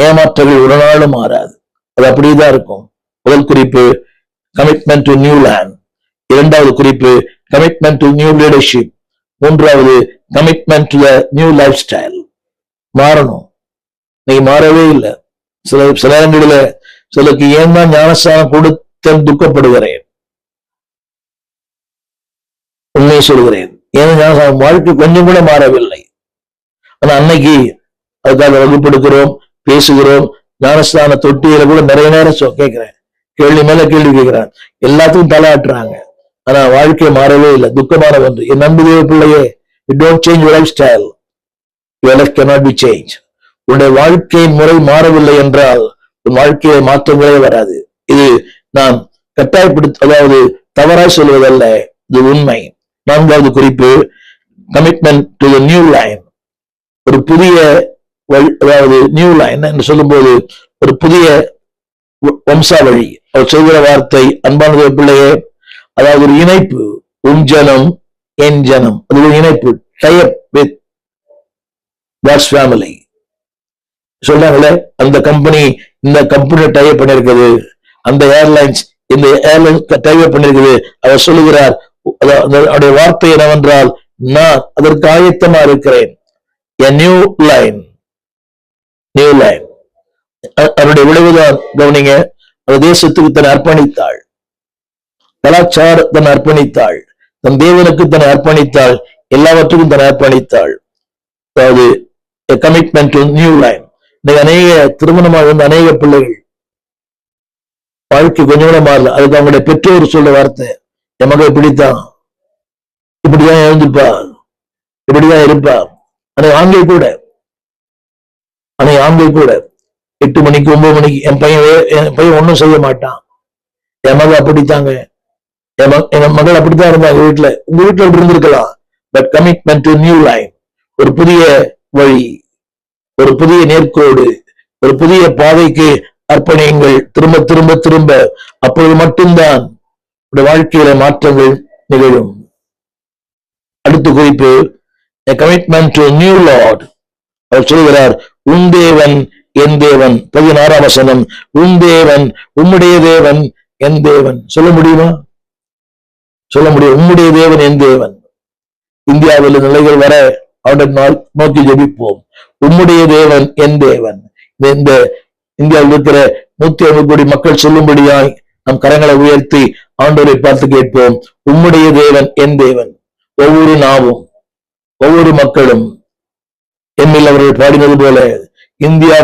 ஏமாற்றங்கள் ஒரு நாளும் மாறாது. அது அப்படிதான் இருக்கும். முதல் குறிப்பு கமிட்மெண்ட் டு நியூ லேண்ட். இரண்டாவது குறிப்பு கமிட்மெண்ட் டு நியூ லீடர்ஷிப். மூன்றாவது commitment to new life style. மாறணும். நீங்க மாறவே இல்லை. சில நேரங்களில் சிலருக்கு ஏன் தான் ஞானஸ்தானம் கொடுத்த துக்கப்படுகிறேன். உண்மையை சொல்கிறேன். ஏன் ஞானஸ்தானம் வாழ்க்கை கொஞ்சம் கூட மாறவில்லை. ஆனா அன்னைக்கு அதுக்காக வகுப்படுக்கிறோம், பேசுகிறோம். ஞானஸ்தான தொட்டியில கூட நிறைய நேரம் கேட்கிறேன், கேள்வி மேல கேள்வி கேட்கிறேன், எல்லாத்துக்கும் தலையாட்டுறாங்க. ஆனா வாழ்க்கை மாறவே இல்லை. துக்கமான ஒன்று. என் நம்புகிற பிள்ளையே, you don't change your lifestyle, your life cannot be changed. உன்னுடைய வாழ்க்கையின் முறை மாறவில்லை என்றால் உன் வாழ்க்கையை மாற்றங்களே வராது. இது நான் அதாவது தவறாய் சொல்வதல்ல, இது உண்மை. நான்காவது குறிப்பு commitment to the new line. ஒரு புதிய அதாவது நியூ லைன் என்று சொல்லும் போது ஒரு புதிய வம்சாவழி. அவர் சொல்கிற வார்த்தை, அன்பான பிள்ளையே, அதாவது ஒரு இணைப்பு. உன் ஜனம் என் ஜனம், அது ஒரு இணைப்பு. Type with gods family. சொல்றாங்களே, அந்த கம்பெனி இந்த கம்பெனி டைப் பண்ணிருக்குது, அந்த ஏர்லைன்ஸ் இந்த ஏர்லைன்ஸ் டைப் பண்ணிருக்குது. அவர் சொல்லுகிறார், அவருடைய வார்த்தை என்னவென்றால், நான் அதற்கு ஆயத்தமா இருக்கிறேன். A new line. New line. அவருடைய விளைவுதான் கவனிங்க. அவர் தேசத்துக்கு தன்னை அர்ப்பணித்தாள், கலாச்சாரத்தை அர்ப்பணித்தாள், தன் தேவனுக்கு தன்னை அர்ப்பணித்தாள், எல்லாவற்றுக்கும் தன்னை அர்ப்பணித்தாள். அதாவது கமிட்மெண்ட் டு நியூ லைன். இன்னைக்கு அநேக திருமணமாக இருந்த அநேக பிள்ளைகள் வாழ்க்கை கொஞ்சம் கூட மாறல. அதுக்கு அவங்களுடைய பெற்றோர் சொல்ற வார்த்தை, என் மகள் இப்படித்தான், இப்படிதான் எழுந்துப்பா, இப்படிதான் இருப்பா. ஆனா ஆண்கள் கூட 8 மணிக்கு 9 மணிக்கு என் பையன் ஒன்னும் செய்ய மாட்டான். என் மகள் அப்படித்தாங்க, என் மகள் அப்படித்தான் இருந்தாங்க வீட்டுல. உங்க வீட்டுல அப்படி இருந்திருக்கலாம். But commitment to new line. ஒரு புதிய வழி, ஒரு புதிய நேர்கோடு, ஒரு புதிய பாதைக்கு அர்ப்பணியுங்கள். திரும்ப திரும்ப திரும்ப. அப்பொழுது மட்டும்தான் வாழ்க்கையில மாற்றங்கள் நிகழும். அடுத்த குறிப்பு கமிட்மெண்ட் டு நியூ லார்ட். அவர் சொல்கிறார், உன் தேவன் என் தேவன். 16ஆம் வசனம். உன் தேவன், உம்முடைய தேவன் என் தேவன். சொல்ல முடியுமா? சொல்ல முடியும். உம்முடைய தேவன் என் தேவன். இந்தியாவில் நிலைகள் வர அவருடைய நோக்கி ஜெபிப்போம். உம்முடைய தேவன் என் தேவன். இந்த இந்தியாவில் இருக்கிற 150 கோடி மக்கள் சொல்லும்படியாய் நம் கரங்களை உயர்த்தி ஆண்டவரை பார்த்து கேட்போம். உம்முடைய தேவன் என் தேவன். ஒவ்வொரு நாவும், ஒவ்வொரு மக்களும் எம்மில் அவர்கள் பாடினது போல இந்தியா